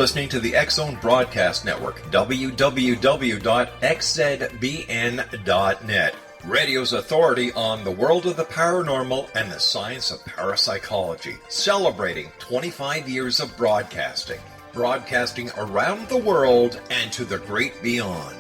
listening to the X-Zone Broadcast Network, www.xzbn.net. Radio's authority on the world of the paranormal and the science of parapsychology, celebrating 25 years of broadcasting around the world and to the great beyond.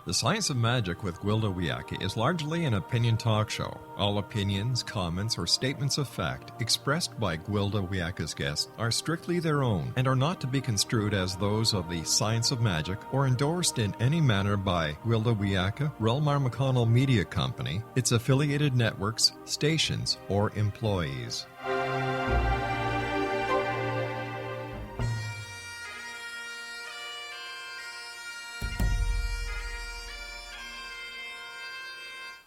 The Science of Magic with Gwilda Wiyaka is largely an opinion talk show. All opinions, comments, or statements of fact expressed by Gwilda Wiyaka's guests are strictly their own and are not to be construed as those of the Science of Magic or endorsed in any manner by Gwilda Wiyaka, Relmar McConnell Media Company, its affiliated networks, stations, or employees.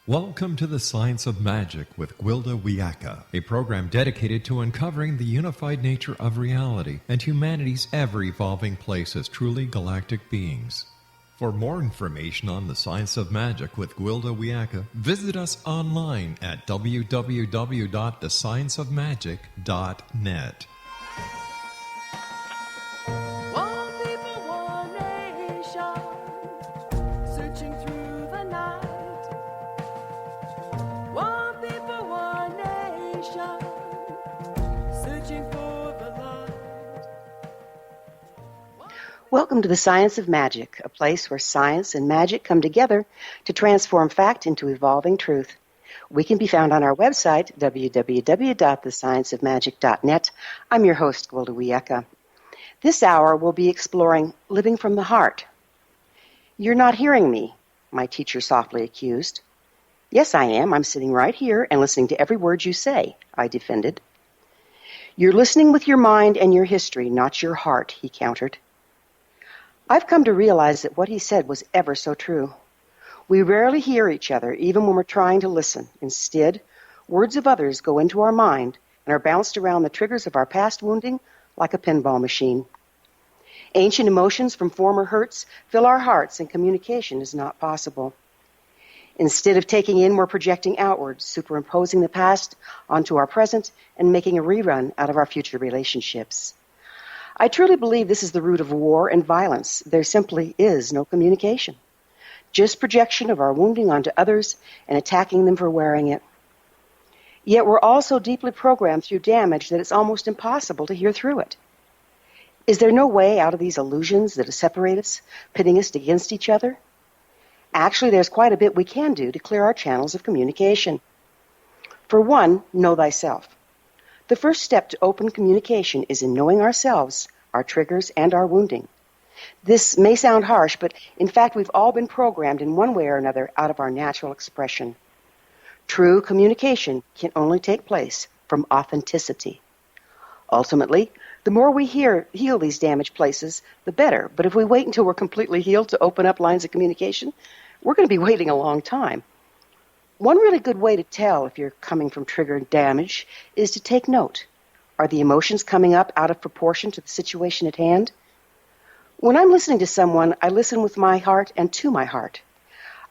Welcome to the Science of Magic with Gwilda Wiyaka, a program dedicated to uncovering the unified nature of reality and humanity's ever-evolving place as truly galactic beings. For more information on the Science of Magic with Gwilda Wiyaka, visit us online at www.thescienceofmagic.net. Welcome to the Science of Magic, a place where science and magic come together to transform fact into evolving truth. We can be found on our website, www.thescienceofmagic.net. I'm your host, Gwilda Wiyaka. This hour we'll be exploring living from the heart. You're not hearing me, my teacher softly accused. Yes, I am. I'm sitting right here and listening to every word you say, I defended. You're listening with your mind and your history, not your heart, he countered. I've come to realize that what he said was ever so true. We rarely hear each other, even when we're trying to listen. Instead, words of others go into our mind and are bounced around the triggers of our past wounding like a pinball machine. Ancient emotions from former hurts fill our hearts, and communication is not possible. Instead of taking in, we're projecting outwards, superimposing the past onto our present and making a rerun out of our future relationships. I truly believe this is the root of war and violence. There simply is no communication. Just projection of our wounding onto others and attacking them for wearing it. Yet we're all so deeply programmed through damage that it's almost impossible to hear through it. Is there no way out of these illusions that separate us, pitting us against each other? Actually, there's quite a bit we can do to clear our channels of communication. For one, know thyself. The first step to open communication is in knowing ourselves, our triggers, and our wounding. This may sound harsh, but in fact we've all been programmed in one way or another out of our natural expression. True communication can only take place from authenticity. Ultimately, the more we heal these damaged places, the better. But if we wait until we're completely healed to open up lines of communication, we're going to be waiting a long time. One really good way to tell if you're coming from triggered damage is to take note. Are the emotions coming up out of proportion to the situation at hand? When I'm listening to someone, I listen with my heart and to my heart.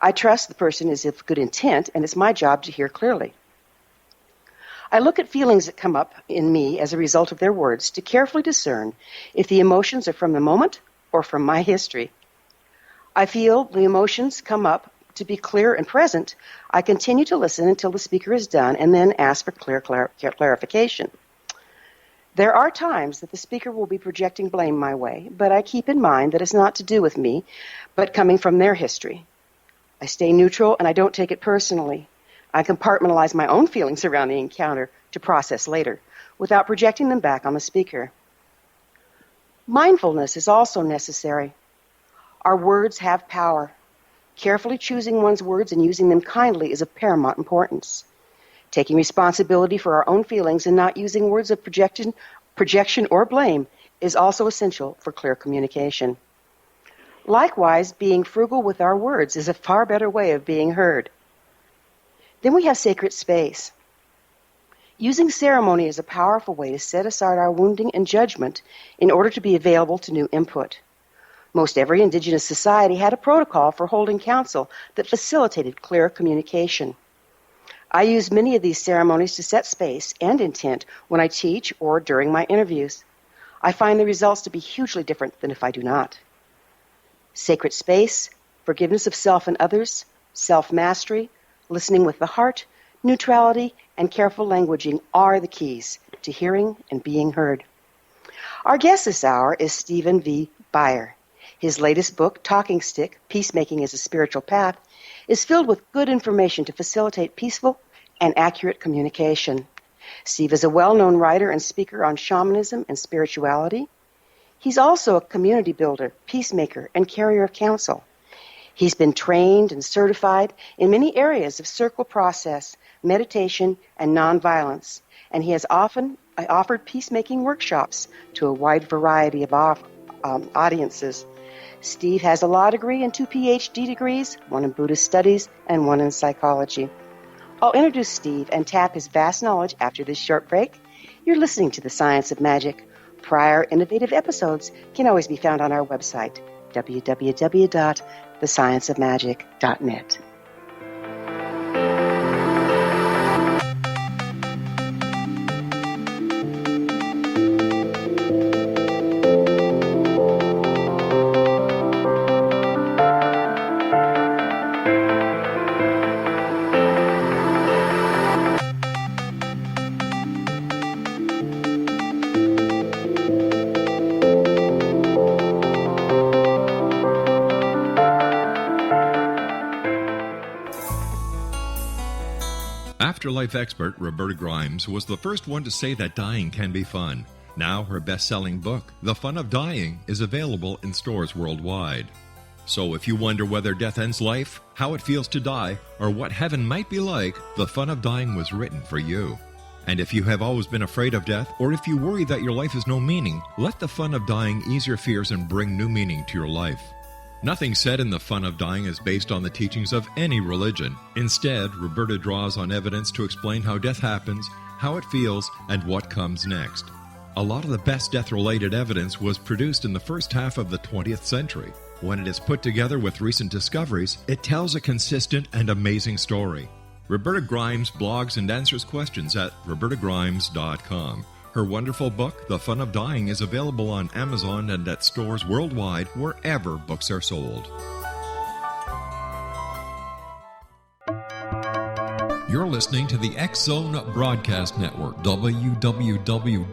I trust the person is of good intent, and it's my job to hear clearly. I look at feelings that come up in me as a result of their words to carefully discern if the emotions are from the moment or from my history. I feel the emotions come up to be clear and present. I continue to listen until the speaker is done and then ask for clarification. There are times that the speaker will be projecting blame my way, but I keep in mind that it's not to do with me, but coming from their history. I stay neutral and I don't take it personally. I compartmentalize my own feelings around the encounter to process later, without projecting them back on the speaker. Mindfulness is also necessary. Our words have power. Carefully choosing one's words and using them kindly is of paramount importance. Taking responsibility for our own feelings and not using words of projection or blame is also essential for clear communication. Likewise, being frugal with our words is a far better way of being heard. Then we have sacred space. Using ceremony is a powerful way to set aside our wounding and judgment in order to be available to new input. Most every indigenous society had a protocol for holding council that facilitated clear communication. I use many of these ceremonies to set space and intent when I teach or during my interviews. I find the results to be hugely different than if I do not. Sacred space, forgiveness of self and others, self-mastery, listening with the heart, neutrality, and careful languaging are the keys to hearing and being heard. Our guest this hour is Stephen V. BEYER. His latest book, Talking Stick, Peacemaking as a Spiritual Path, is filled with good information to facilitate peaceful and accurate communication. Steve is a well-known writer and speaker on shamanism and spirituality. He's also a community builder, peacemaker, and carrier of counsel. He's been trained and certified in many areas of circle process, meditation, and nonviolence, and he has often offered peacemaking workshops to a wide variety of audiences. Steve has a law degree and 2 PhD degrees, one in Buddhist studies and one in psychology. I'll introduce Steve and tap his vast knowledge after this short break. You're listening to The Science of Magic. Prior innovative episodes can always be found on our website, www.thescienceofmagic.net. Afterlife expert Roberta Grimes was the first one to say that dying can be fun. Now her best-selling book, The Fun of Dying, is available in stores worldwide. So if you wonder whether death ends life, how it feels to die, or what heaven might be like, The Fun of Dying was written for you. And if you have always been afraid of death, or if you worry that your life has no meaning, let The Fun of Dying ease your fears and bring new meaning to your life. Nothing said in The Fun of Dying is based on the teachings of any religion. Instead, Roberta draws on evidence to explain how death happens, how it feels, and what comes next. A lot of the best death-related evidence was produced in the first half of the 20th century. When it is put together with recent discoveries, it tells a consistent and amazing story. Roberta Grimes blogs and answers questions at robertagrimes.com. Her wonderful book, The Fun of Dying, is available on Amazon and at stores worldwide wherever books are sold. You're listening to the X-Zone Broadcast Network, www.xzbn.net.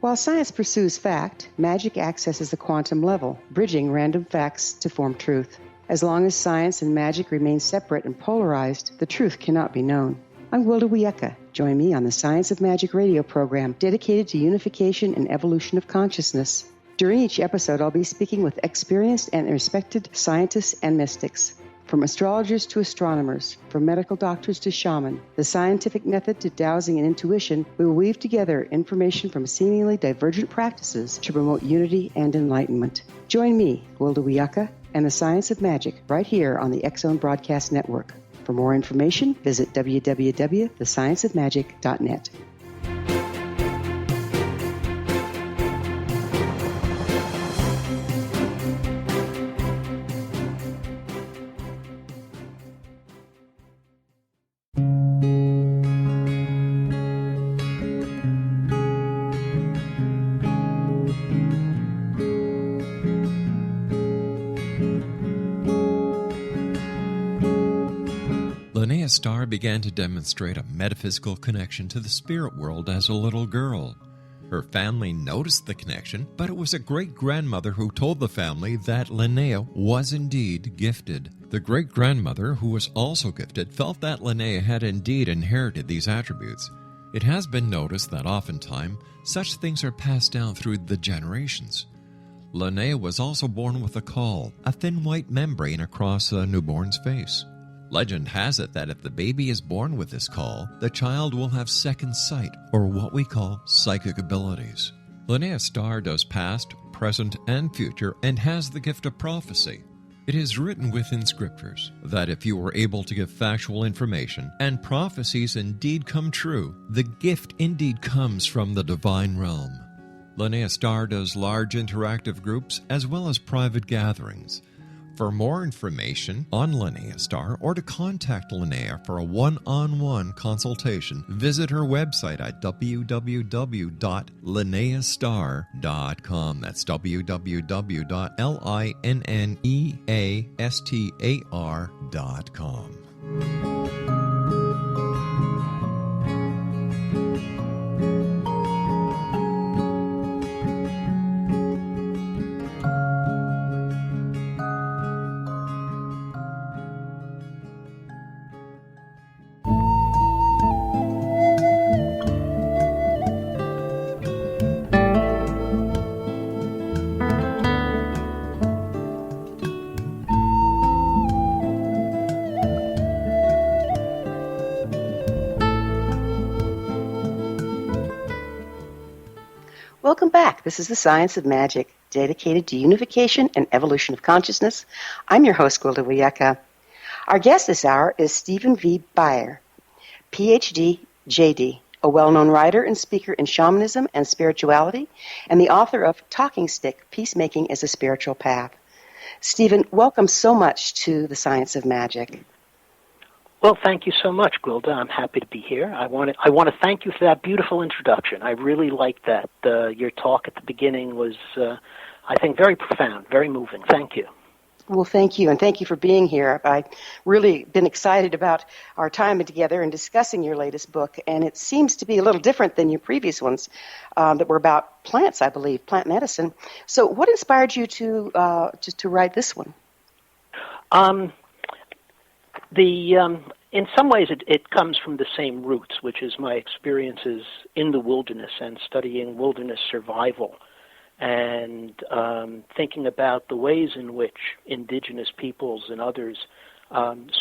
While science pursues fact, magic accesses the quantum level, bridging random facts to form truth. As long as science and magic remain separate and polarized, the truth cannot be known. I'm Gwilda Wiyaka. Join me on the Science of Magic radio program dedicated to unification and evolution of consciousness. During each episode, I'll be speaking with experienced and respected scientists and mystics. From astrologers to astronomers, from medical doctors to shaman, the scientific method to dowsing and intuition, we will weave together information from seemingly divergent practices to promote unity and enlightenment. Join me, Gwilda Wiyaka, and the Science of Magic right here on the X Zone Broadcast Network. For more information, visit www.thescienceofmagic.net. Linnea Starr began to demonstrate a metaphysical connection to the spirit world as a little girl. Her family noticed the connection, but it was a great-grandmother who told the family that Linnea was indeed gifted. The great-grandmother, who was also gifted, felt that Linnea had indeed inherited these attributes. It has been noticed that oftentimes such things are passed down through the generations. Linnea was also born with a caul, a thin white membrane across a newborn's face. Legend has it that if the baby is born with this caul, the child will have second sight, or what we call psychic abilities. Linnea Starr does past, present, and future, and has the gift of prophecy. It is written within scriptures that if you are able to give factual information, and prophecies indeed come true, the gift indeed comes from the divine realm. Linnea Starr does large interactive groups as well as private gatherings. For more information on Linnea Starr or to contact Linnea for a one-on-one consultation, visit her website at www.linneastar.com. That's www.linneastar.com. Welcome back. This is the Science of Magic, dedicated to unification and evolution of consciousness. I'm your host, Gwilda Wiyaka. Our guest this hour is Stephen V. BEYER, Ph.D., J.D., a well-known writer and speaker in shamanism and spirituality, and the author of Talking Stick, Peacemaking as a Spiritual Path. Stephen, welcome so much to the Science of Magic. Well, thank you so much, Gwilda. I'm happy to be here. I want to thank you for that beautiful introduction. I really liked that. Your talk at the beginning was, I think, very profound, very moving. Thank you. Well, thank you, and thank you for being here. I've really been excited about our time together and discussing your latest book, and it seems to be a little different than your previous ones that were about plants, I believe, plant medicine. So what inspired you to write this one? In some ways, it comes from the same roots, which is my experiences in the wilderness and studying wilderness survival and thinking about the ways in which indigenous peoples and others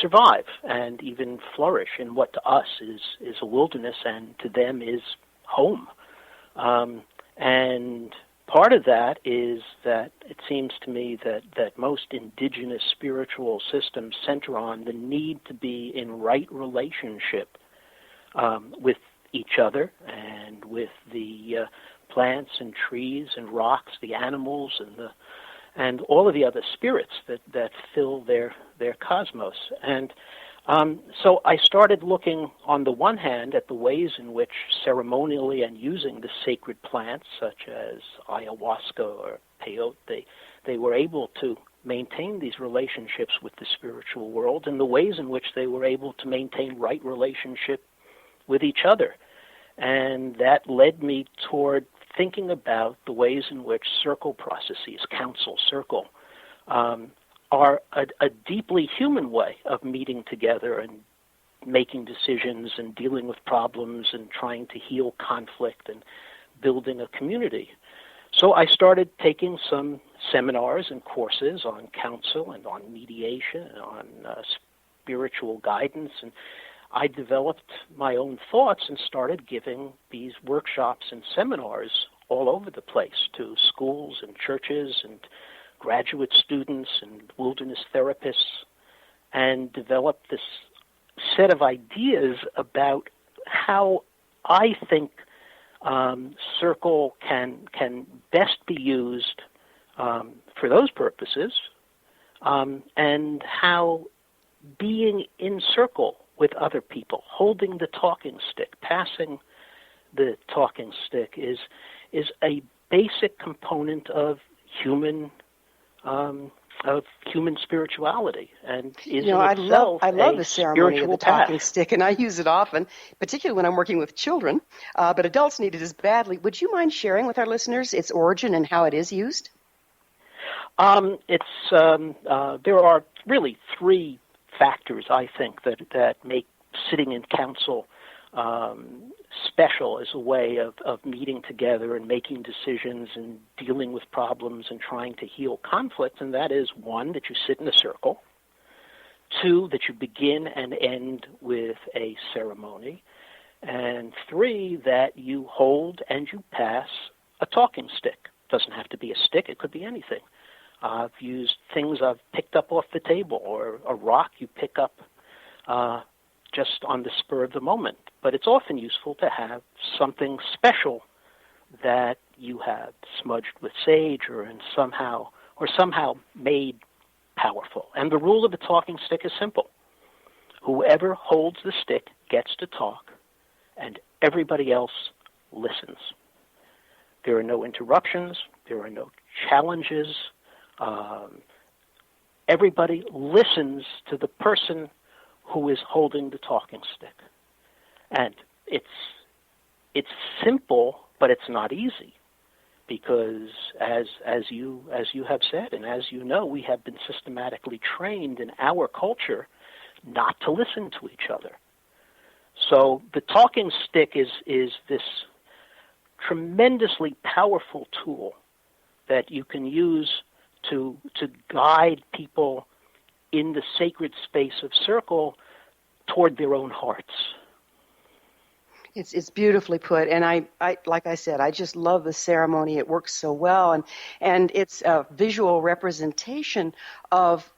survive and even flourish in what to us is a wilderness and to them is home. And part of that is that it seems to me that most indigenous spiritual systems center on the need to be in right relationship with each other and with the plants and trees and rocks, the animals and all of the other spirits that fill their cosmos. And so I started looking, on the one hand, at the ways in which ceremonially and using the sacred plants, such as ayahuasca or peyote, they were able to maintain these relationships with the spiritual world, and the ways in which they were able to maintain right relationship with each other. And that led me toward thinking about the ways in which circle processes, council, circle, are a deeply human way of meeting together and making decisions and dealing with problems and trying to heal conflict and building a community. So I started taking some seminars and courses on counsel and on mediation and on spiritual guidance, and I developed my own thoughts and started giving these workshops and seminars all over the place to schools and churches and graduate students and wilderness therapists, and developed this set of ideas about how I think circle can best be used for those purposes, and how being in circle with other people, holding the talking stick, passing the talking stick is a basic component of human spirituality, and is in itself I love a the ceremony of the spiritual talking path. stick, and I use it often, particularly when I'm working with children, but adults need it as badly. Would you mind sharing with our listeners its origin and how it is used? There are really three factors, I think, that make sitting in council special as a way of meeting together and making decisions and dealing with problems and trying to heal conflict. And that is, one, that you sit in a circle; two, that you begin and end with a ceremony; and three, that you hold and you pass a talking stick. It doesn't have to be a stick; it could be anything. I've used things I've picked up off the table, or a rock you pick up just on the spur of the moment. But it's often useful to have something special that you have smudged with sage or somehow made powerful. And the rule of the talking stick is simple. Whoever holds the stick gets to talk, and everybody else listens. There are no interruptions. There are no challenges. Everybody listens to the person who is holding the talking stick. And it's simple, but it's not easy, because as you have said, and as you know, we have been systematically trained in our culture not to listen to each other. So the talking stick is this tremendously powerful tool that you can use to guide people in the sacred space of circle toward their own hearts. It's beautifully put, and I like I said, I just love the ceremony. It works so well, and it's a visual representation of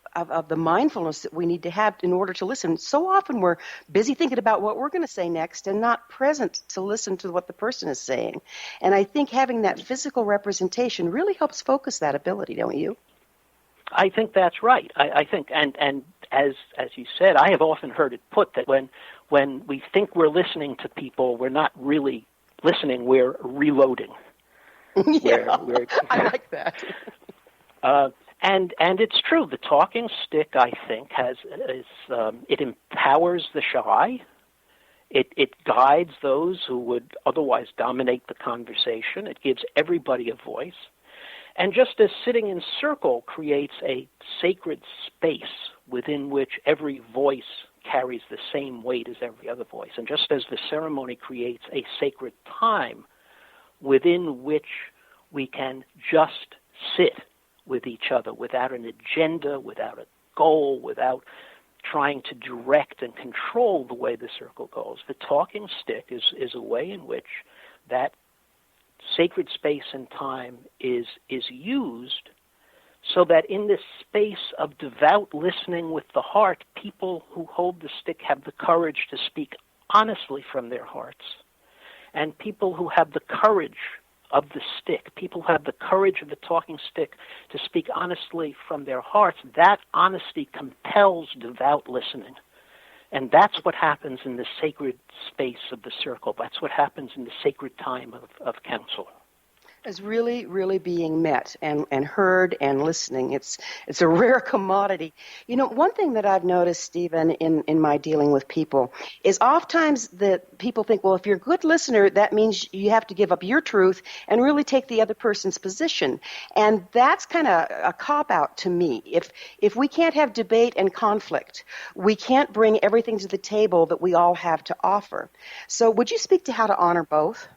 the mindfulness that we need to have in order to listen. So often we're busy thinking about what we're going to say next and not present to listen to what the person is saying. And I think having that physical representation really helps focus that ability, don't you? I think that's right. I think, and as you said, I have often heard it put that when we think we're listening to people, we're not really listening, we're reloading. Yeah, I like that. And it's true. The talking stick, I think, it empowers the shy. It guides those who would otherwise dominate the conversation. It gives everybody a voice. And just as sitting in circle creates a sacred space within which every voice carries the same weight as every other voice, and just as the ceremony creates a sacred time within which we can just sit with each other without an agenda, without a goal, without trying to direct and control the way the circle goes. The talking stick is a way in which that sacred space and time is used so that in this space of devout listening with the heart, people who hold the stick have the courage to speak honestly from their hearts. And people who have the courage of the stick, people who have the courage of the talking stick to speak honestly from their hearts, that honesty compels devout listening. And that's what happens in the sacred space of the circle. That's what happens in the sacred time of counsel. Is really, really being met and heard and listening. It's a rare commodity. You know, one thing that I've noticed, Stephen, in my dealing with people is oftentimes that people think, well, if you're a good listener, that means you have to give up your truth and really take the other person's position. And that's kind of a cop-out to me. If we can't have debate and conflict, we can't bring everything to the table that we all have to offer. So would you speak to how to honor both?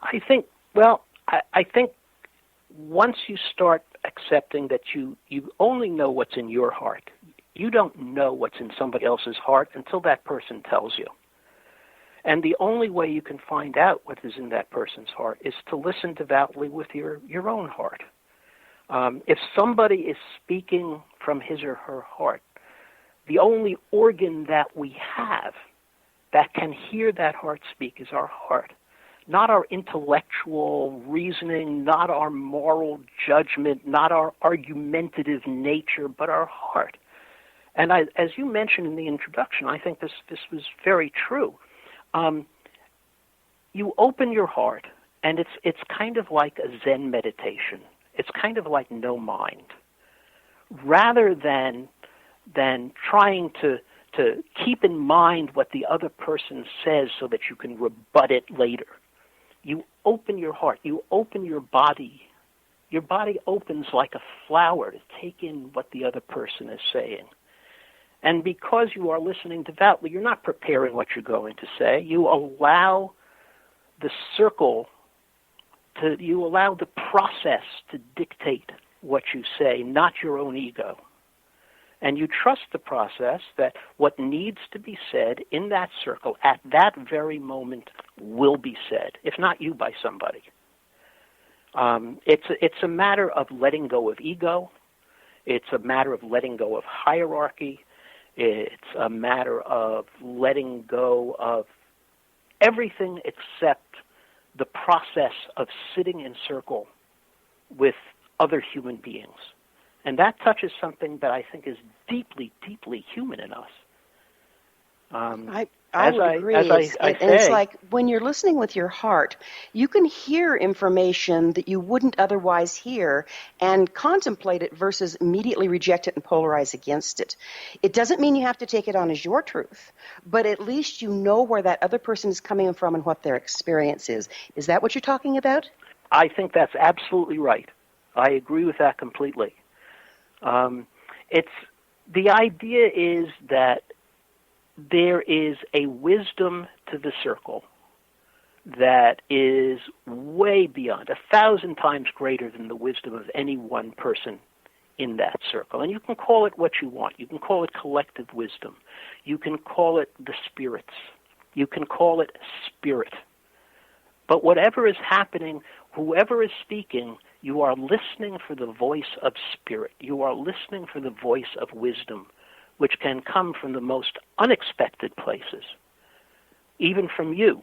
I think once you start accepting that you only know what's in your heart, you don't know what's in somebody else's heart until that person tells you. And the only way you can find out what is in that person's heart is to listen devoutly with your own heart. If somebody is speaking from his or her heart, the only organ that we have that can hear that heart speak is our heart. Not our intellectual reasoning, not our moral judgment, not our argumentative nature, but our heart. And as you mentioned in the introduction, I think this was very true. You open your heart, and it's kind of like a Zen meditation. It's kind of like no mind. Rather than trying to keep in mind what the other person says so that you can rebut it later. You open your heart, you open your body. Your body opens like a flower to take in what the other person is saying. And because you are listening devoutly, you're not preparing what you're going to say. You allow the process to dictate what you say, not your own ego. And you trust the process that what needs to be said in that circle at that very moment will be said, if not you, by somebody. It's a matter of letting go of ego. It's a matter of letting go of hierarchy. It's a matter of letting go of everything except the process of sitting in circle with other human beings. And that touches something that I think is deeply, deeply human in us. I would agree. It's like when you're listening with your heart, you can hear information that you wouldn't otherwise hear and contemplate it versus immediately reject it and polarize against it. It doesn't mean you have to take it on as your truth, but at least you know where that other person is coming from and what their experience is. Is that what you're talking about? I think that's absolutely right. I agree with that completely. The idea is that there is a wisdom to the circle that is way beyond, 1,000 times greater than the wisdom of any one person in that circle. And you can call it what you want. You can call it collective wisdom. You can call it the spirits. You can call it spirit. But whatever is happening, whoever is speaking, you are listening for the voice of spirit. You are listening for the voice of wisdom, which can come from the most unexpected places, even from you,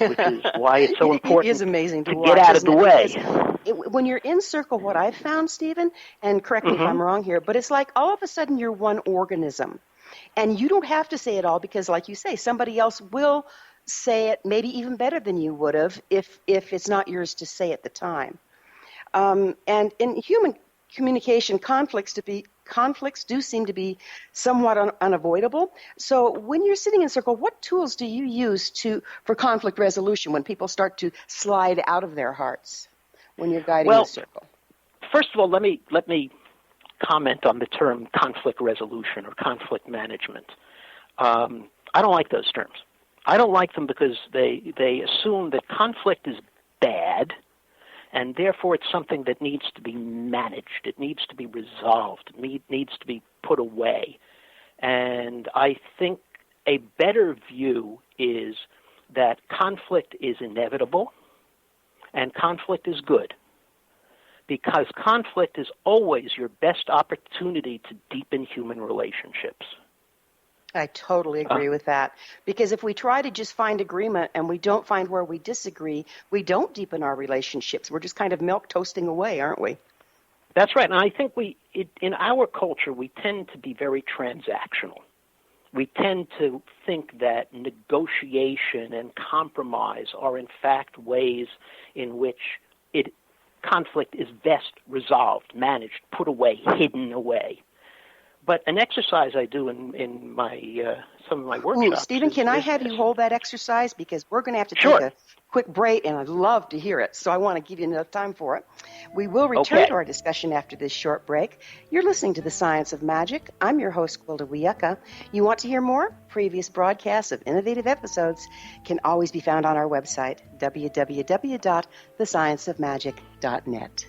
which is why it's so important it is amazing to watch, get out of the way. When you're in circle, what I've found, Stephen, and correct me if I'm wrong here, but it's like all of a sudden you're one organism. And you don't have to say it all because, like you say, somebody else will say it maybe even better than you would have if it's not yours to say at the time. And in human communication, conflicts do seem to be somewhat unavoidable. So when you're sitting in a circle, what tools do you use for conflict resolution when people start to slide out of their hearts when you're guiding the circle? First of all, let me comment on the term conflict resolution or conflict management. I don't like those terms. I don't like them because they assume that conflict is bad, and therefore it's something that needs to be managed. It needs to be resolved. It needs to be put away. And I think a better view is that conflict is inevitable and conflict is good, because conflict is always your best opportunity to deepen human relationships. I totally agree with that. Because if we try to just find agreement and we don't find where we disagree, we don't deepen our relationships. We're just kind of milk toasting away, aren't we? That's right. And I think in our culture, we tend to be very transactional. We tend to think that negotiation and compromise are, in fact, ways in which conflict is best resolved, managed, put away, hidden away. But an exercise I do in my some of my workshops. Stephen, can I have you hold that exercise? Because we're going to have to Sure. take a quick break, and I'd love to hear it. So I want to give you enough time for it. We will return to our discussion after this short break. You're listening to The Science of Magic. I'm your host, Gwilda Wiyaka. You want to hear more? Previous broadcasts of innovative episodes can always be found on our website, www.thescienceofmagic.net.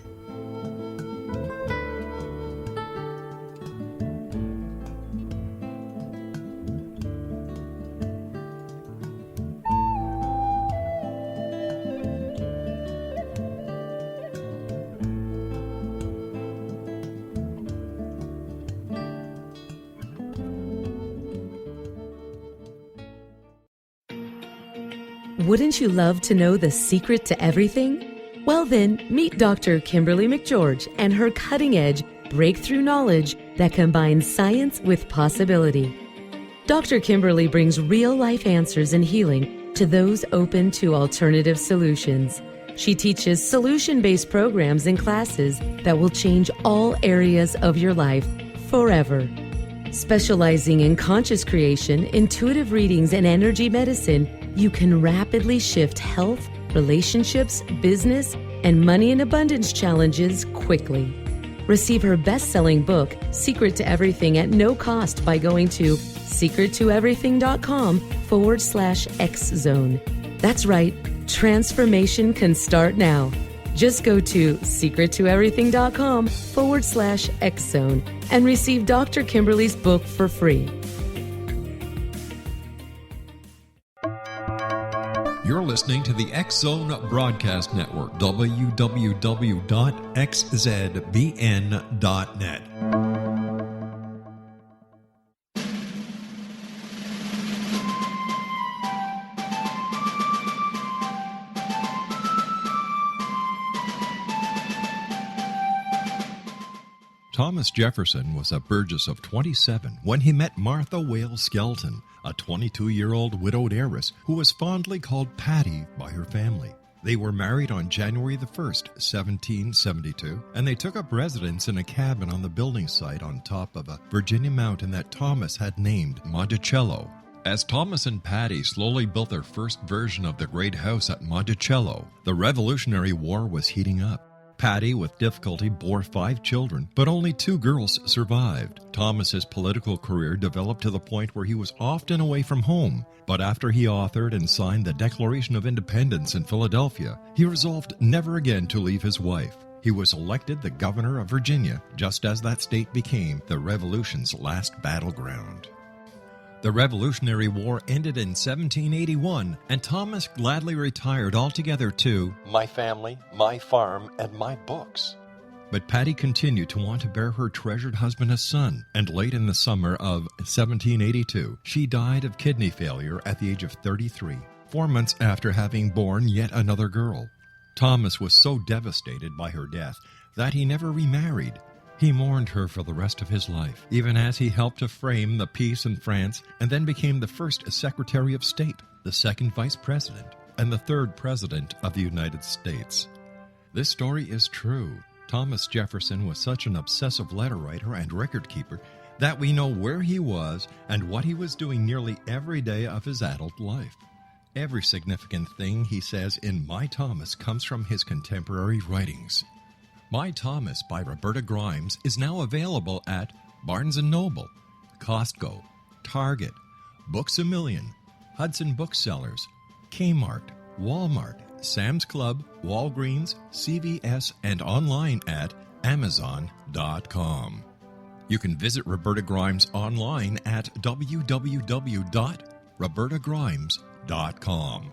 Wouldn't you love to know the secret to everything? Well then, meet Dr. Kimberly McGeorge and her cutting-edge breakthrough knowledge that combines science with possibility. Dr. Kimberly brings real-life answers and healing to those open to alternative solutions. She teaches solution-based programs and classes that will change all areas of your life forever. Specializing in conscious creation, intuitive readings, and energy medicine, you can rapidly shift health, relationships, business, and money and abundance challenges quickly. Receive her best-selling book, Secret to Everything, at no cost by going to secrettoeverything.com/X-Zone. That's right, transformation can start now. Just go to secrettoeverything.com/X-Zone and receive Dr. Kimberly's book for free. You're listening to the X-Zone Broadcast Network, www.xzbn.net. Thomas Jefferson was a Burgess of 27 when he met Martha Wales Skelton, a 22-year-old widowed heiress who was fondly called Patty by her family. They were married on January the 1st, 1772, and they took up residence in a cabin on the building site on top of a Virginia mountain that Thomas had named Monticello. As Thomas and Patty slowly built their first version of the great house at Monticello, the Revolutionary War was heating up. Patty, with difficulty, bore 5 children, but only 2 girls survived. Thomas's political career developed to the point where he was often away from home, but after he authored and signed the Declaration of Independence in Philadelphia, he resolved never again to leave his wife. He was elected the governor of Virginia, just as that state became the Revolution's last battleground. The Revolutionary War ended in 1781, and Thomas gladly retired altogether to my family, my farm, and my books. But Patty continued to want to bear her treasured husband a son, and late in the summer of 1782, she died of kidney failure at the age of 33, 4 months after having borne yet another girl. Thomas was so devastated by her death that he never remarried. He mourned her for the rest of his life, even as he helped to frame the peace in France and then became the first Secretary of State, the second Vice President, and the third President of the United States. This story is true. Thomas Jefferson was such an obsessive letter writer and record keeper that we know where he was and what he was doing nearly every day of his adult life. Every significant thing he says in My Thomas comes from his contemporary writings. My Thomas by Roberta Grimes is now available at Barnes & Noble, Costco, Target, Books A Million, Hudson Booksellers, Kmart, Walmart, Sam's Club, Walgreens, CVS, and online at Amazon.com. You can visit Roberta Grimes online at www.robertagrimes.com.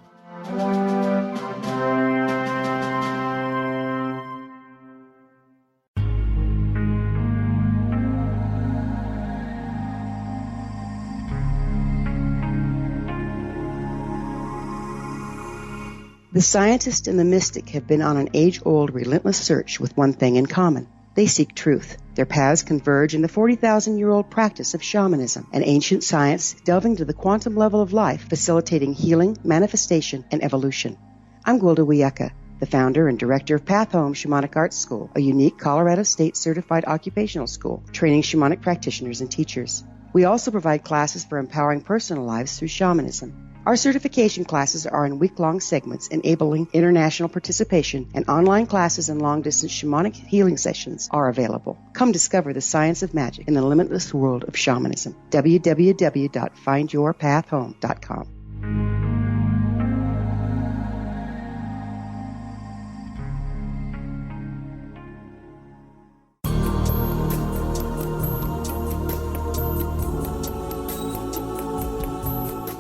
The scientist and the mystic have been on an age-old, relentless search with one thing in common. They seek truth. Their paths converge in the 40,000-year-old practice of shamanism, an ancient science delving to the quantum level of life, facilitating healing, manifestation, and evolution. I'm Gwilda Wiyaka. the founder and director of Path Home Shamanic Arts School, a unique Colorado State certified occupational school training shamanic practitioners and teachers. We also provide classes for empowering personal lives through shamanism. Our certification classes are in week-long segments enabling international participation, and online classes and long-distance shamanic healing sessions are available. Come discover the science of magic in the limitless world of shamanism. www.findyourpathhome.com.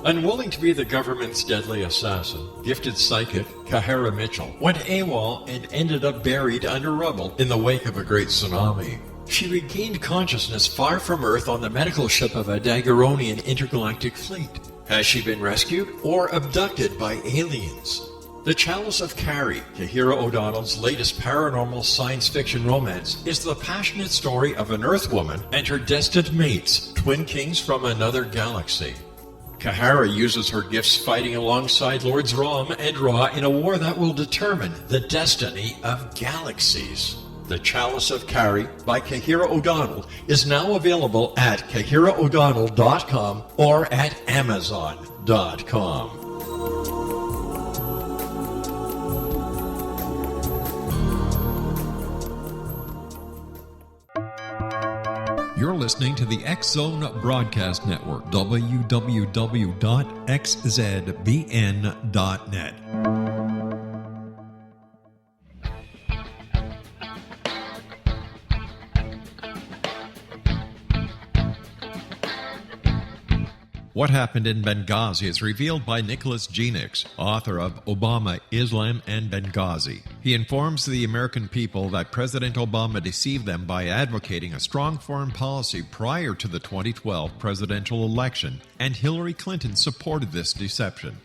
Unwilling to be the government's deadly assassin, gifted psychic Kahara Mitchell went AWOL and ended up buried under rubble in the wake of a great tsunami. She regained consciousness far from Earth on the medical ship of a Daguerrean intergalactic fleet. Has she been rescued or abducted by aliens? The Chalice of Carrie, Kahira O'Donnell's latest paranormal science fiction romance, is the passionate story of an Earth woman and her destined mates, twin kings from another galaxy. Kahara uses her gifts fighting alongside Lords Rom and Ra in a war that will determine the destiny of galaxies. The Chalice of Carrie by Kahira O'Donnell is now available at KahiraO'Donnell.com or at Amazon.com. You're listening to the X Zone Broadcast Network, www.xzbn.net. What happened in Benghazi is revealed by Nicholas Genix, author of Obama, Islam, and Benghazi. He informs the American people that President Obama deceived them by advocating a strong foreign policy prior to the 2012 presidential election, and Hillary Clinton supported this deception.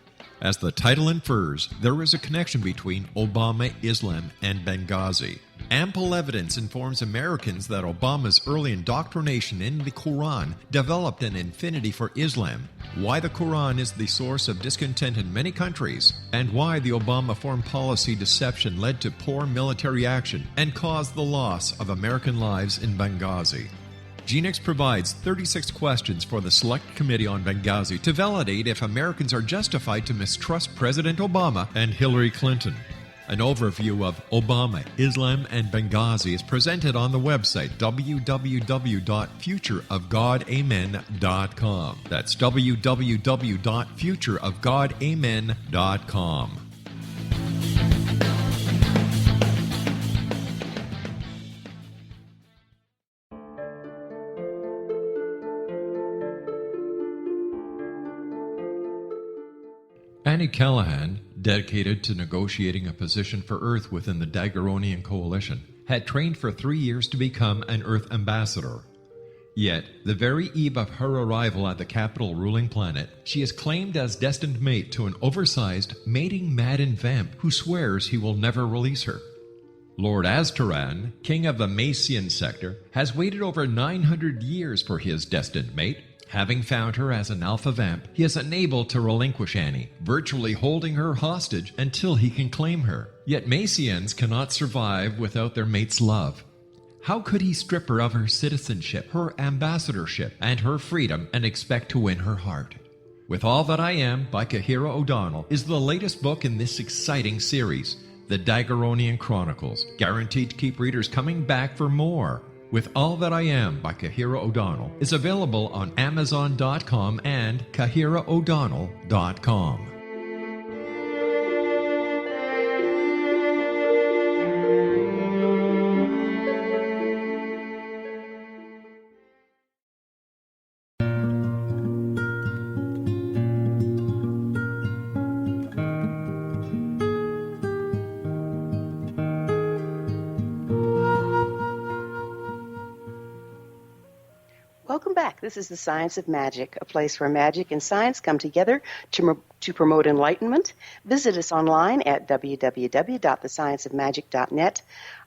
As the title infers, there is a connection between Obama, Islam, and Benghazi. Ample evidence informs Americans that Obama's early indoctrination in the Quran developed an affinity for Islam, why the Quran is the source of discontent in many countries, and why the Obama foreign policy deception led to poor military action and caused the loss of American lives in Benghazi. Genix provides 36 questions for the Select Committee on Benghazi to validate if Americans are justified to mistrust President Obama and Hillary Clinton. An overview of Obama, Islam, and Benghazi is presented on the website www.futureofgodamen.com. That's www.futureofgodamen.com. Annie Callahan, dedicated to negotiating a position for Earth within the Daguerrean Coalition, had trained for 3 years to become an Earth ambassador. Yet, the very eve of her arrival at the capital ruling planet, she is claimed as destined mate to an oversized, mating-maddened vamp who swears he will never release her. Lord Aztaran, king of the Macian sector, has waited over 900 years for his destined mate. Having found her as an alpha vamp, he is unable to relinquish Annie, virtually holding her hostage until he can claim her. Yet Macians cannot survive without their mate's love. How could he strip her of her citizenship, her ambassadorship, and her freedom and expect to win her heart? With All That I Am by Kahira O'Donnell is the latest book in this exciting series, The Daguerrean Chronicles, guaranteed to keep readers coming back for more. With All That I Am by Kahira O'Donnell is available on Amazon.com and KahiraO'Donnell.com. Welcome back. This is the Science of Magic, a place where magic and science come together to promote enlightenment. Visit us online at www.thescienceofmagic.net.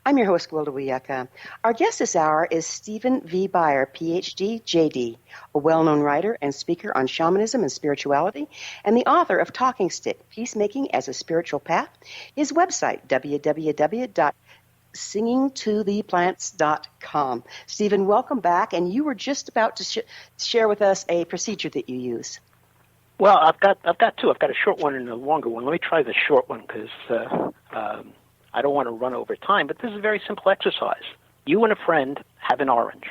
I'm your host, Gwilda Wiyaka. Our guest this hour is Stephen V. BEYER, Ph.D., J.D., a well-known writer and speaker on shamanism and spirituality, and the author of Talking Stick, Peacemaking as a Spiritual Path. His website, www.singingtotheplants.com. Stephen, welcome back, and you were just about to share with us a procedure that you use. Well, I've got two. I've got a short one and a longer one. Let me try the short one because I don't want to run over time, but this is a very simple exercise. You and a friend have an orange,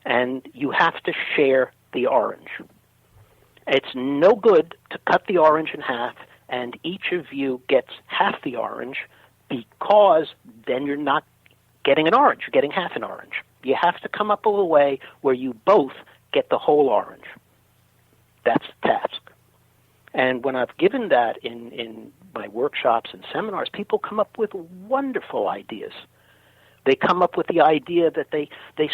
and you have to share the orange. It's no good to cut the orange in half, and each of you gets half the orange, because then you're not getting an orange, you're getting half an orange. You have to come up with a way where you both get the whole orange. That's the task. And when I've given that in my workshops and seminars, people come up with wonderful ideas. They come up with the idea that they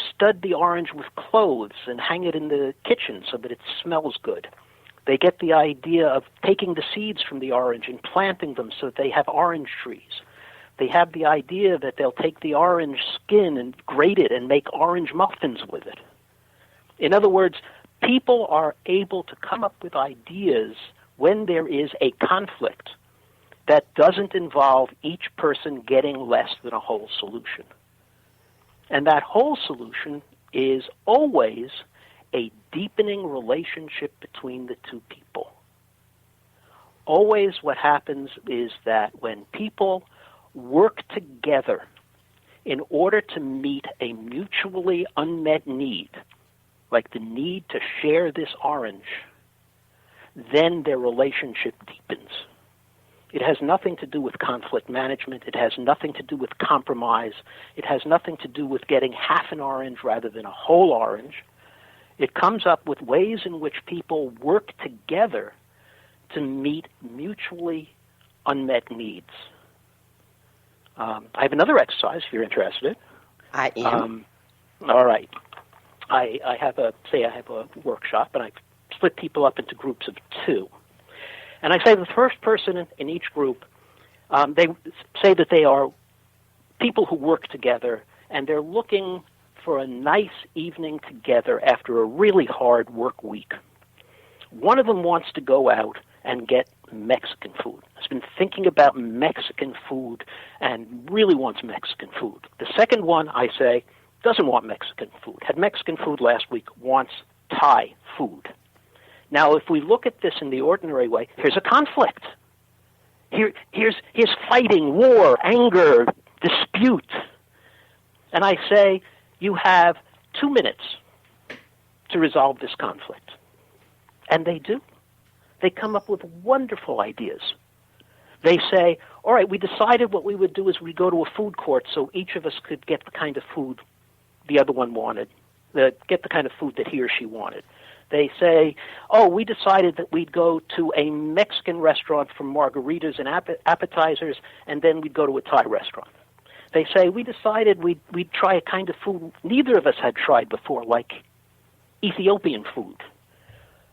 stud the orange with clothes and hang it in the kitchen so that it smells good. They get the idea of taking the seeds from the orange and planting them so that they have orange trees. They have the idea that they'll take the orange skin and grate it and make orange muffins with it. In other words, people are able to come up with ideas when there is a conflict that doesn't involve each person getting less than a whole solution. And that whole solution is always a deepening relationship between the two people. Always what happens is that when people work together in order to meet a mutually unmet need, like the need to share this orange, then their relationship deepens. It has nothing to do with conflict management. It has nothing to do with compromise. It has nothing to do with getting half an orange rather than a whole orange. It comes up with ways in which people work together to meet mutually unmet needs. I have another exercise if you're interested. I am. All right. I have a workshop, and I split people up into groups of two. And I say the first person in each group, they say that they are people who work together, and they're looking for a nice evening together after a really hard work week. One of them wants to go out and get Mexican food. Has been thinking about Mexican food and really wants Mexican food. The second one, I say, doesn't want Mexican food. Had Mexican food last week, wants Thai food. Now, if we look at this in the ordinary way, here's a conflict. Here's fighting, war, anger, dispute. And I say, you have 2 minutes to resolve this conflict. And they do. They come up with wonderful ideas. They say, all right, we decided what we would do is we'd go to a food court so each of us could get the kind of food the other one wanted, get the kind of food that he or she wanted. They say, oh, we decided that we'd go to a Mexican restaurant for margaritas and appetizers, and then we'd go to a Thai restaurant. They say, we decided we'd try a kind of food neither of us had tried before, like Ethiopian food.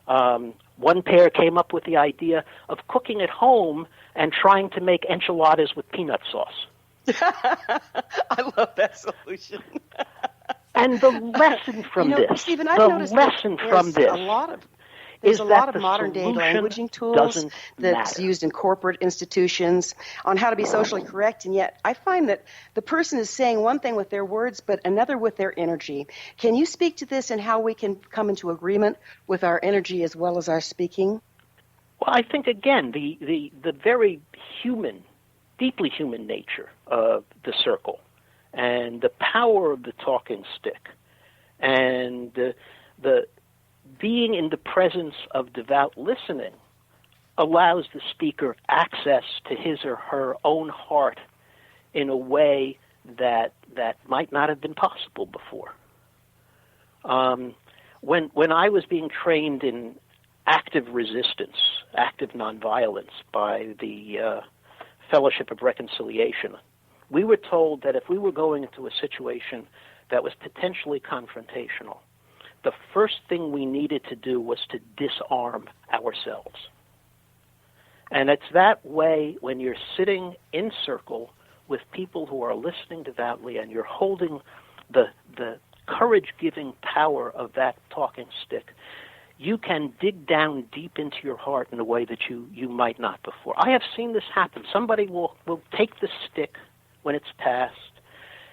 One pair came up with the idea of cooking at home and trying to make enchiladas with peanut sauce. I love that solution. And the lesson from this, Stephen, there's a lot of modern-day languaging tools that's used in corporate institutions on how to be socially correct, and yet I find that the person is saying one thing with their words, but another with their energy. Can you speak to this and how we can come into agreement with our energy as well as our speaking? Well, I think, again, the very human, deeply human nature of the circle and the power of the talking stick and the being in the presence of devout listening allows the speaker access to his or her own heart in a way that might not have been possible before. When I was being trained in active resistance, active nonviolence by the Fellowship of Reconciliation, we were told that if we were going into a situation that was potentially confrontational, the first thing we needed to do was to disarm ourselves. And it's that way when you're sitting in circle with people who are listening devoutly and you're holding the courage-giving power of that talking stick, you can dig down deep into your heart in a way that you might not before. I have seen this happen. Somebody will take the stick when it's passed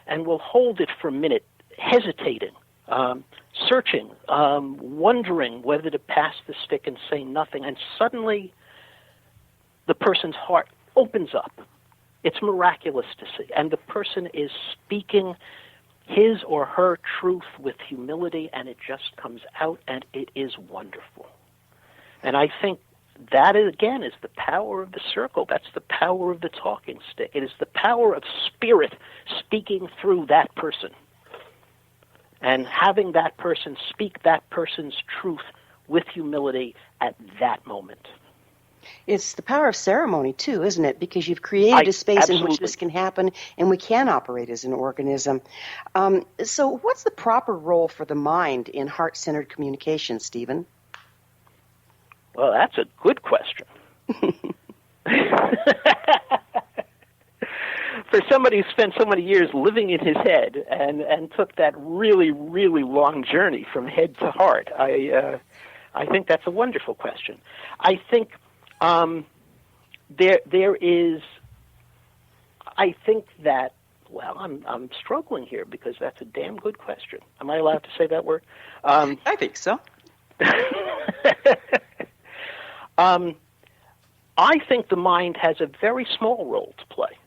and will hold it for a minute, hesitating, searching, wondering whether to pass the stick and say nothing, and suddenly the person's heart opens up. It's miraculous to see. And the person is speaking his or her truth with humility, and it just comes out, and it is wonderful. And I think that, again, is the power of the circle. That's the power of the talking stick. It is the power of spirit speaking through that person and having that person speak that person's truth with humility at that moment. It's the power of ceremony, too, isn't it? Because you've created a space in which this can happen, and we can operate as an organism. So what's the proper role for the mind in heart-centered communication, Stephen? Well, that's a good question. For somebody who spent so many years living in his head and took that really, really long journey from head to heart, I think that's a wonderful question. I think there is. I think that. Well, I'm struggling here because that's a damn good question. Am I allowed to say that word? I think so. I think the mind has a very small role to play.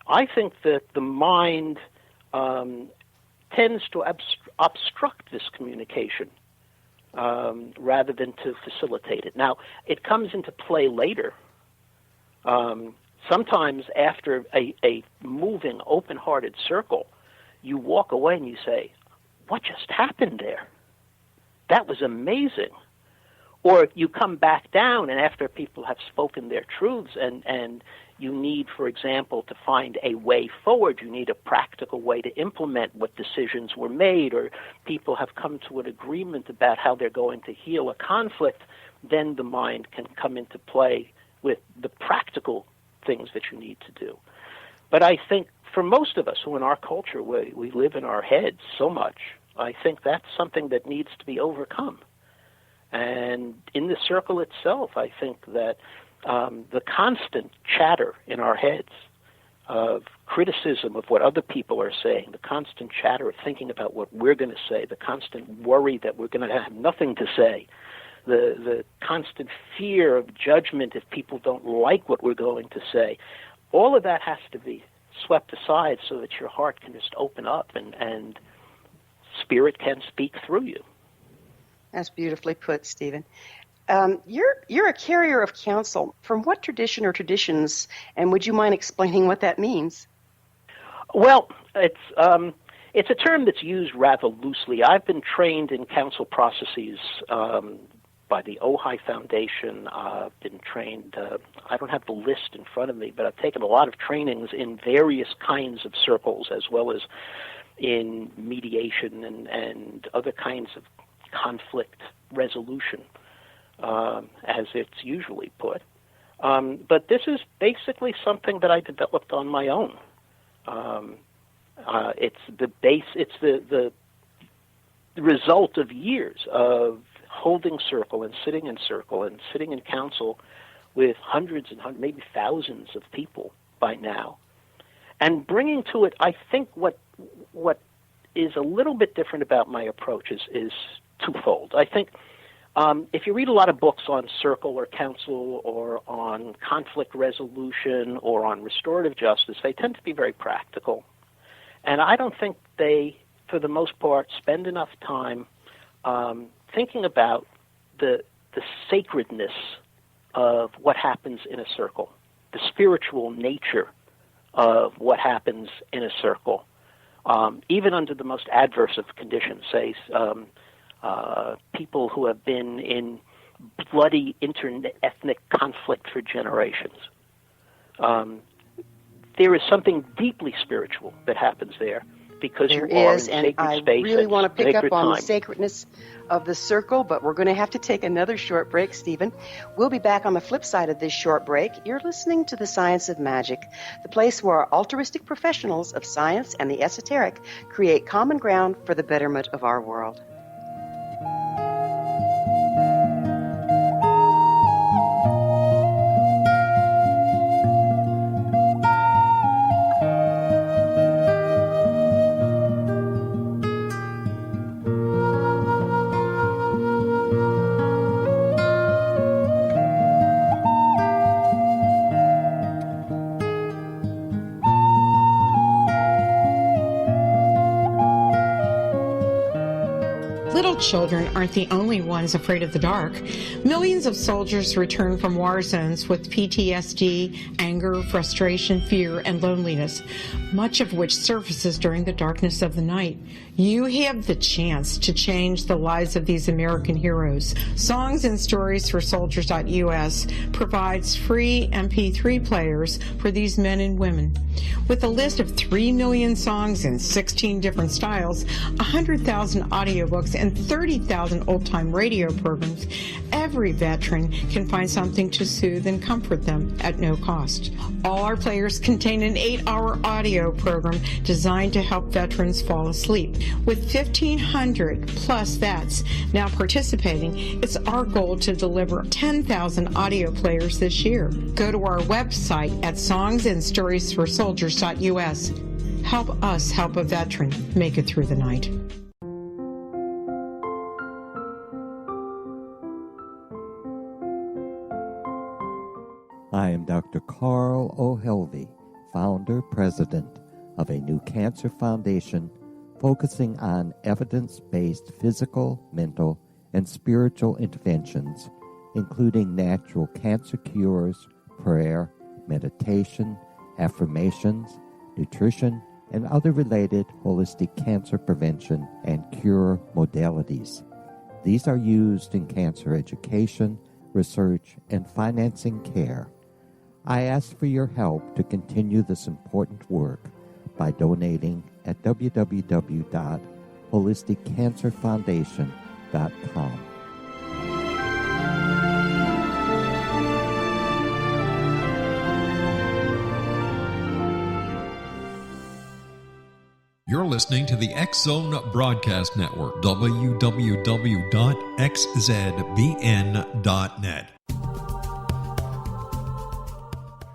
I think that the mind tends to obstruct this communication rather than to facilitate it. Now, it comes into play later. Sometimes after a moving, open-hearted circle, you walk away and you say, what just happened there? That was amazing. Or you come back down, and after people have spoken their truths, and you need, for example, to find a way forward, you need a practical way to implement what decisions were made, or people have come to an agreement about how they're going to heal a conflict, then the mind can come into play with the practical things that you need to do. But I think for most of us who in our culture, we live in our heads so much, I think that's something that needs to be overcome. And in the circle itself, I think that the constant chatter in our heads of criticism of what other people are saying, the constant chatter of thinking about what we're going to say, the constant worry that we're going to have nothing to say, the constant fear of judgment if people don't like what we're going to say, all of that has to be swept aside so that your heart can just open up and spirit can speak through you. That's beautifully put, Stephen. You're a carrier of counsel. From what tradition or traditions, and would you mind explaining what that means? Well, it's a term that's used rather loosely. I've been trained in counsel processes by the Ojai Foundation. I've been trained, I don't have the list in front of me, but I've taken a lot of trainings in various kinds of circles as well as in mediation and other kinds of conflict resolution, as it's usually put. But this is basically something that I developed on my own. It's the result of years of holding circle and sitting in council with hundreds and maybe thousands of people by now, and bringing to it, I think what is a little bit different about my approach is twofold. I think if you read a lot of books on circle or counsel or on conflict resolution or on restorative justice, they tend to be very practical. And I don't think they, for the most part, spend enough time thinking about the sacredness of what happens in a circle, the spiritual nature of what happens in a circle, even under the most adverse of conditions, say people who have been in bloody inter-ethnic conflict for generations. There is something deeply spiritual that happens there, because There you are is, in and sacred I space really and want to pick up sacred on the time. sacredness of the circle, but we're going to have to take another short break, Stephen. We'll be back on the flip side of this short break. You're listening to The Science of Magic, the place where altruistic professionals of science and the esoteric create common ground for the betterment of our world. Little children aren't the only ones afraid of the dark. Millions of soldiers return from war zones with PTSD, anger, frustration, fear, and loneliness, much of which surfaces during the darkness of the night. You have the chance to change the lives of these American heroes. Songs and Stories for Soldiers.us provides free MP3 players for these men and women. With a list of 3 million songs in 16 different styles, 100,000 audiobooks, and 30,000 old-time radio programs, every veteran can find something to soothe and comfort them at no cost. All our players contain an 8-hour audio program designed to help veterans fall asleep. With 1,500 plus vets now participating, it's our goal to deliver 10,000 audio players this year. Go to our website at songsandstoriesforsoldiers.us. Help us help a veteran make it through the night. I am Dr. Carl O'Helvey, founder, president of a new cancer foundation focusing on evidence-based physical, mental, and spiritual interventions, including natural cancer cures, prayer, meditation, affirmations, nutrition, and other related holistic cancer prevention and cure modalities. These are used in cancer education, research, and financing care. I ask for your help to continue this important work by donating at www.holisticcancerfoundation.com. You're listening to the X-Zone Broadcast Network, www.xzbn.net.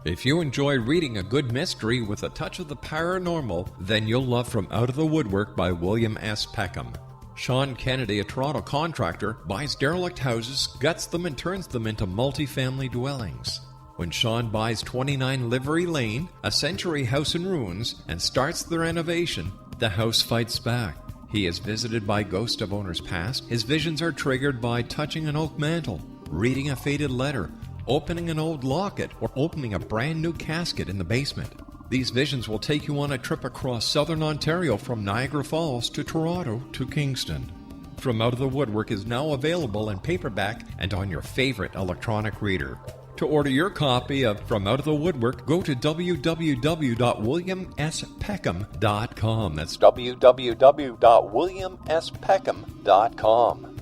If you enjoy reading a good mystery with a touch of the paranormal, then you'll love From Out of the Woodwork by William S. Peckham. Sean Kennedy, a Toronto contractor, buys derelict houses, guts them, and turns them into multi-family dwellings. When Sean buys 29 Livery Lane, a century house in ruins, and starts the renovation, the house fights back. He is visited by ghosts of owners past. His visions are triggered by touching an oak mantle, reading a faded letter, opening an old locket, or opening a brand new casket in the basement. These visions will take you on a trip across southern Ontario from Niagara Falls to Toronto to Kingston. From Out of the Woodwork is now available in paperback and on your favorite electronic reader. To order your copy of From Out of the Woodwork, go to www.williamspeckham.com. That's www.williamspeckham.com.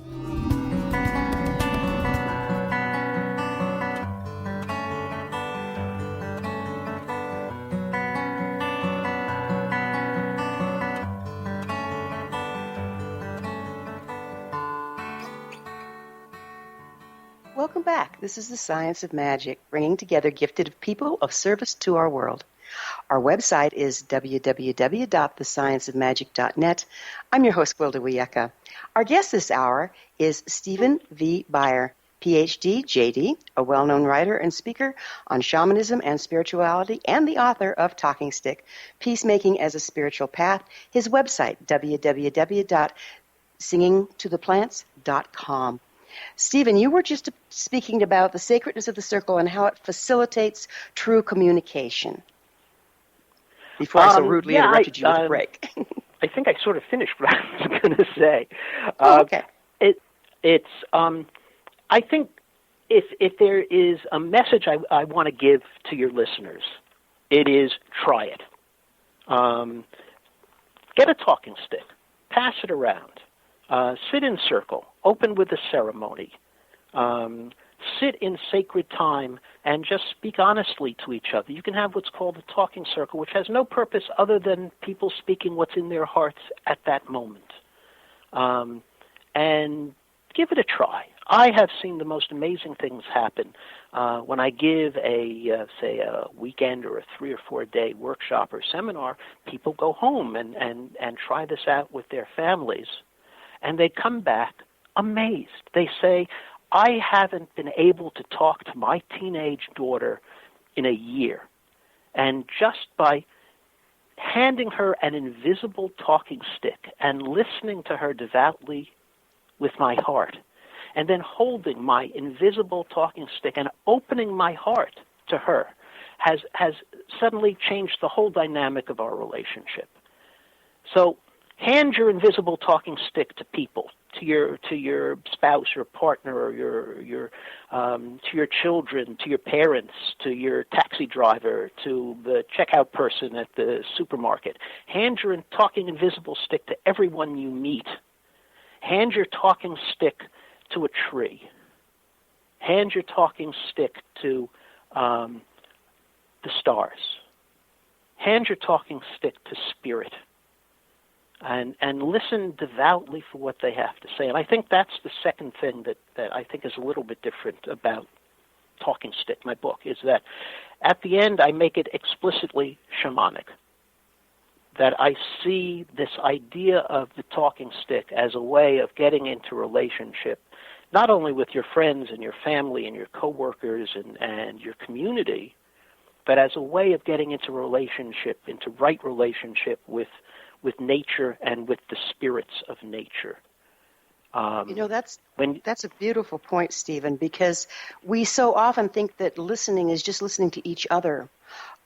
Welcome back. This is The Science of Magic, bringing together gifted people of service to our world. Our website is www.thescienceofmagic.net. I'm your host, Gwilda Wiyaka. Our guest this hour is Stephen V. BEYER, Ph.D., J.D., a well-known writer and speaker on shamanism and spirituality, and the author of Talking Stick, Peacemaking as a Spiritual Path. His website, www.singingtotheplants.com. Stephen, you were just speaking about the sacredness of the circle and how it facilitates true communication. Before I so rudely interrupted you with a break. I think I sort of finished what I was going to say. Okay. I think if there is a message I want to give to your listeners, it is try it. Get a talking stick. Pass it around. Sit in circle. Open with a ceremony. Sit in sacred time and just speak honestly to each other. You can have what's called a talking circle, which has no purpose other than people speaking what's in their hearts at that moment. And give it a try. I have seen the most amazing things happen when I give say a weekend or a 3 or 4 day workshop or seminar. People go home and try this out with their families, and they come back amazed. They say, I haven't been able to talk to my teenage daughter in a year, and just by handing her an invisible talking stick and listening to her devoutly with my heart, and then holding my invisible talking stick and opening my heart to her has suddenly changed the whole dynamic of our relationship. So hand your invisible talking stick to people, to your spouse or partner, or to your children, to your parents, to your taxi driver, to the checkout person at the supermarket. Hand your talking invisible stick to everyone you meet. Hand your talking stick to a tree. Hand your talking stick to the stars. Hand your talking stick to spirit. And listen devoutly for what they have to say. And I think that's the second thing that I think is a little bit different about Talking Stick, my book, is that at the end I make it explicitly shamanic. That I see this idea of the talking stick as a way of getting into relationship, not only with your friends and your family and your coworkers and your community, but as a way of getting into relationship, into right relationship with nature and with the spirits of nature. That's a beautiful point, Stephen, because we so often think that listening is just listening to each other.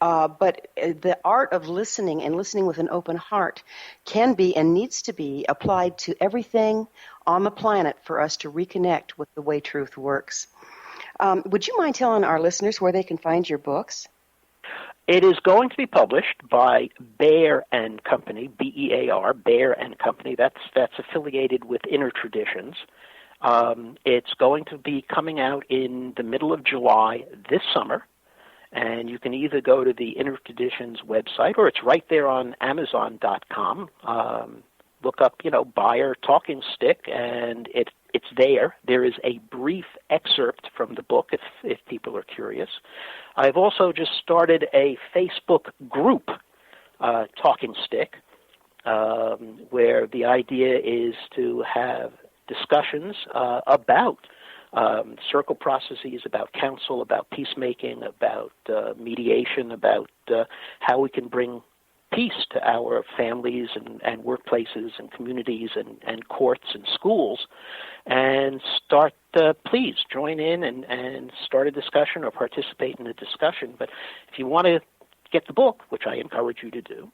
But the art of listening and listening with an open heart can be and needs to be applied to everything on the planet for us to reconnect with the way truth works. Would you mind telling our listeners where they can find your books? It is going to be published by BEYER and Company, B-E-A-R, BEYER and Company. That's affiliated with Inner Traditions. It's going to be coming out in the middle of July this summer, and you can either go to the Inner Traditions website, or it's right there on Amazon.com. Look up, BEYER Talking Stick, and it's there. There is a brief excerpt from the book if people are curious. I've also just started a Facebook group, Talking Stick, where the idea is to have discussions about circle processes, about counsel, about peacemaking, about mediation, about how we can bring peace to our families and workplaces and communities and courts and schools, and please join in and start a discussion or participate in a discussion. But if you want to get the book, which I encourage you to do,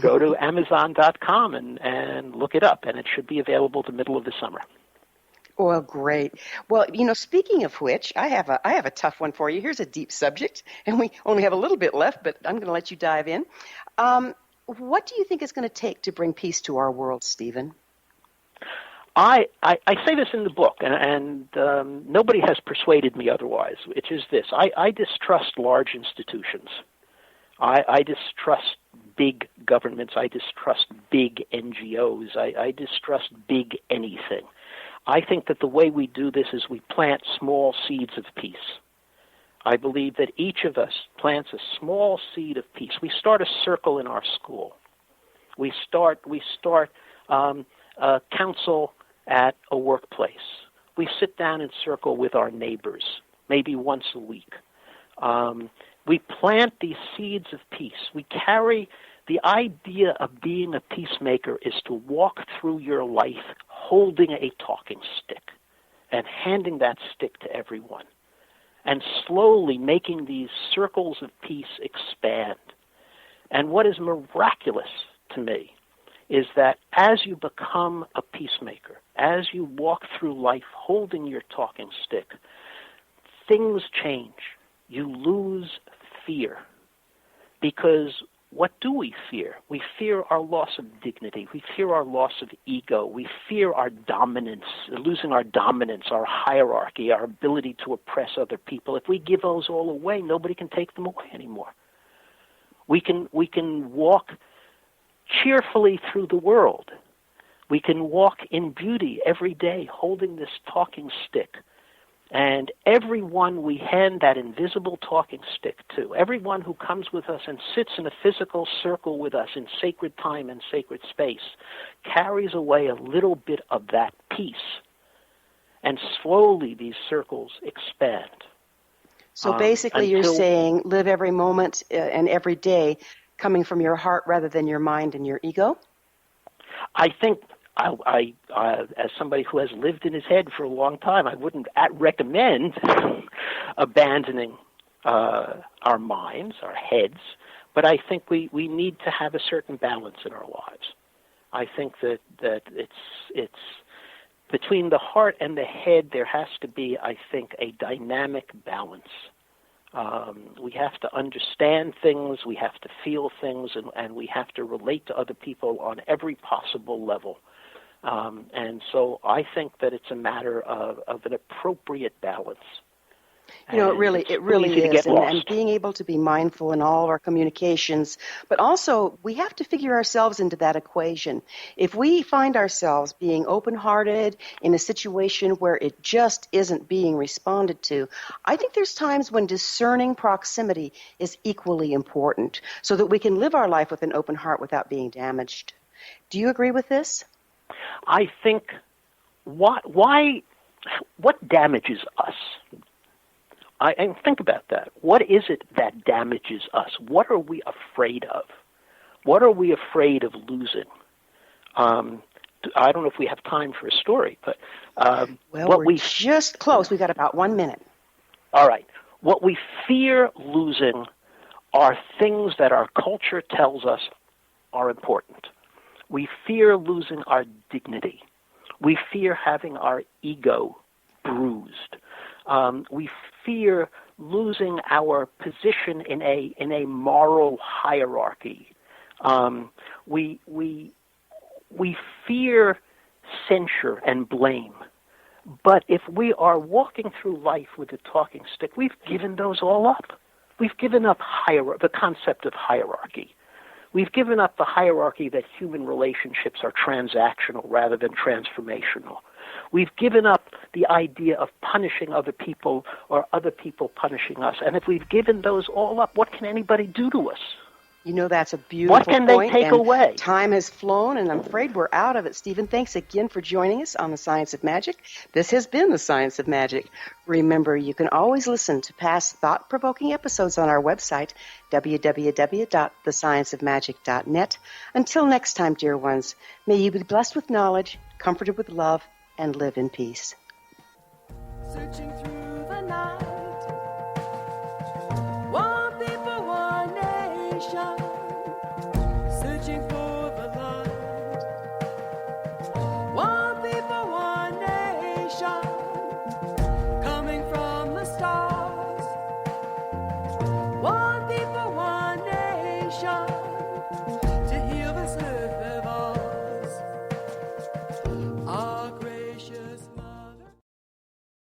go to Amazon.com and look it up, and it should be available the middle of the summer. Well, great. Well, speaking of which, I have a tough one for you. Here's a deep subject, and we only have a little bit left, but I'm going to let you dive in. What do you think it's going to take to bring peace to our world, Stephen? I say this in the book, and nobody has persuaded me otherwise, which is this. I distrust large institutions. I distrust big governments. I distrust big NGOs. I distrust big anything. I think that the way we do this is we plant small seeds of peace. I believe that each of us plants a small seed of peace. We start a circle in our school. We start council at a workplace. We sit down in circle with our neighbors, maybe once a week. We plant these seeds of peace. We carry the idea of being a peacemaker is to walk through your life holding a talking stick and handing that stick to everyone, and slowly making these circles of peace expand. And what is miraculous to me is that as you become a peacemaker, as you walk through life holding your talking stick, things change. You lose fear, because what do we fear? We fear our loss of dignity. We fear our loss of ego. We fear our dominance, losing our dominance, our hierarchy, our ability to oppress other people. If we give those all away, nobody can take them away anymore. We can walk cheerfully through the world. We can walk in beauty every day holding this talking stick. And everyone we hand that invisible talking stick to, everyone who comes with us and sits in a physical circle with us in sacred time and sacred space, carries away a little bit of that peace. And slowly these circles expand. So basically you're saying live every moment and every day coming from your heart rather than your mind and your ego? I think I as somebody who has lived in his head for a long time, I wouldn't recommend abandoning our minds, our heads, but I think we need to have a certain balance in our lives. I think that it's between the heart and the head there has to be, I think, a dynamic balance. We have to understand things, we have to feel things, and we have to relate to other people on every possible level. And so I think that it's a matter of an appropriate balance. You know, it really is, and being able to be mindful in all of our communications, but also we have to figure ourselves into that equation. If we find ourselves being open-hearted in a situation where it just isn't being responded to, I think there's times when discerning proximity is equally important so that we can live our life with an open heart without being damaged. Do you agree with this? I think what damages us? And think about that. What is it that damages us? What are we afraid of? What are we afraid of losing? I don't know if we have time for a story, but we're just close. We've got about 1 minute. All right. What we fear losing are things that our culture tells us are important. We fear losing our dignity. We fear having our ego bruised. We fear losing our position in a moral hierarchy. We fear censure and blame. But if we are walking through life with a talking stick, we've given those all up. We've given up the concept of hierarchy. We've given up the hierarchy that human relationships are transactional rather than transformational. We've given up the idea of punishing other people or other people punishing us. And if we've given those all up, what can anybody do to us? You know, that's a beautiful point. What can they take away? Time has flown, and I'm afraid we're out of it. Stephen, thanks again for joining us on The Science of Magic. This has been The Science of Magic. Remember, you can always listen to past thought-provoking episodes on our website, www.thescienceofmagic.net. Until next time, dear ones, may you be blessed with knowledge, comforted with love, and live in peace. Searching through the night.